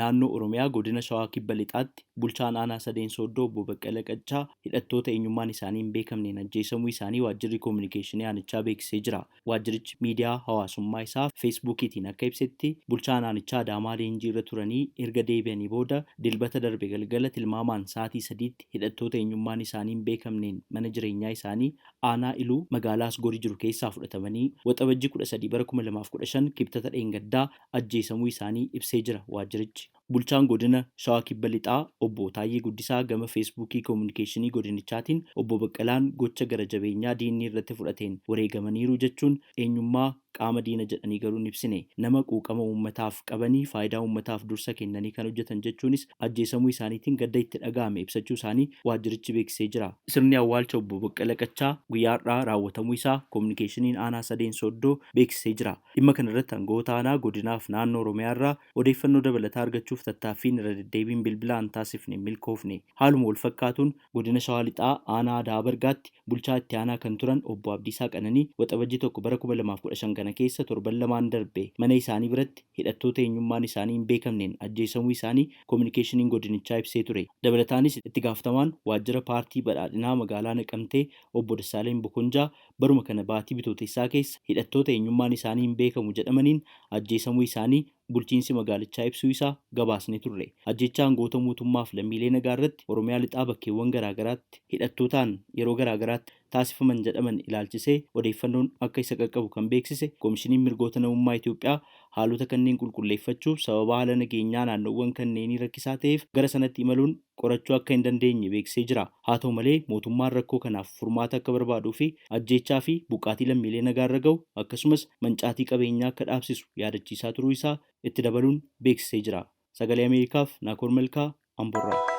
naannoo Oromiyaa godina Shawaa Kibba Lixaatti bulchaan aanaa Sadeen Sooddoo obbo Baqqala Qaccaa hidhattoota eenyummaan isaanii hin beekamneen ajjeesamuu isaanii waajjirri koominikeeshinii aanichaa beeksisee jira. Waajjirichi miidiyaa hawaasummaa isaa feesbuukiitiin akka ibsetti bulchaan aanichaa Adaamaa leenjii irra turanii erga deebi'anii booda dilbata darbe galgala tilmaamaan sa'aatii sadiitti hidhattoota eenyummaan isaanii hin beekamneen mana jireenyaa isaanii aanaa Iluu magaalaa Asgorii jiru keessaa fudhatamanii waxabajjii 13/2015 kibxata dheengaddaa ajjeesamuu isaanii ibsee jira waajjirichi. Bulchaan godina Shawaa Kibba Lixaa obbo Taayyee Guddisaa gama feesbuukii koominikeeshinii godinichaatiin obbo Baqqalaan gocha gara jabeenyaa diinni irratti fudhateen wareegamaniiru jechuun eenyummaa qaama diina jedhanii garuu hin ibsine nama quuqama uummataaf qabanii faayidaa uummataaf dursa kennanii kan hojjetan jechuunis ajjeesamuu isaaniitiin gadda itti dhaga'ame ibsachuu isaanii waajjirichi beeksisee jira. Sirni awwaalcha obbo Baqqala Qaccaa guyyaa har'aa raawwatamuu isaa koominikeeshiniin aanaa Sadeen Sooddoo beeksisee jira. Dhimma kana irratti aangawoota aanaa godinaaf naannoo Oromiyaa irraa odeeffannoo dabalataa argachuuf tattaaffiin irra deddeebiin bilbilaan taasifne milkoofne. Haaluma wal fakkaatuun godina Shawaa Lixaa aanaa Daabargaatti bulchaa itti aanaa kan turan obbo Abdiisaa Qananii waxabajjii 1/2015 kana keessa torban lamaan darbe mana isaanii biratti hidhattoota eenyummaan isaanii hin beekamneen ajjeesamuu isaanii koominikeeshiniin godinichaa ibsee ture. Dabalataanis itti gaafatamaan waajjira paartii badhaadhinaa magaalaa Naqamtee obbo Dassaaleen Bokonjaa baruma kana baatii bitootessaa keessa hidhattoota eenyummaan isaanii hin beekamu jedhamaniin ajjeesamuu isaanii bulchiinsi magaalichaa ibsuu isaa gabaasne turre. Ajjechaa aangawoota mootummaaf lammiilee nagaa irratti Oromiyaa lixaa bakkeewwan garaagaraatti hidhattootaan yeroo garaagaraatti taasifaman jedhaman ilaalchisee odeeffannoon akka isa qaqqabu kan beeksise koomishiniin mirgoota namummaa Itoophiyaa haalota kanneen qulqulleeffachuuf sababa haala nageenyaa naannoowwan kanneenii rakkisaa ta'eef gara sanatti imaluun qorachuu akka hin dandeenye beeksisee jira. Haa ta'u malee mootummaan rakkoo kanaaf furmaata akka barbaaduu fi ajjechaa fi buqqaatii lammiilee nagaa irra gahu akkasumas mancaatii qabeenyaa akka dhaabsisu yaadachiisaa turuu isaa itti dabaluun beeksisee jira. Sagalee Ameerikaaf Naakoor Malkaa Amborraa.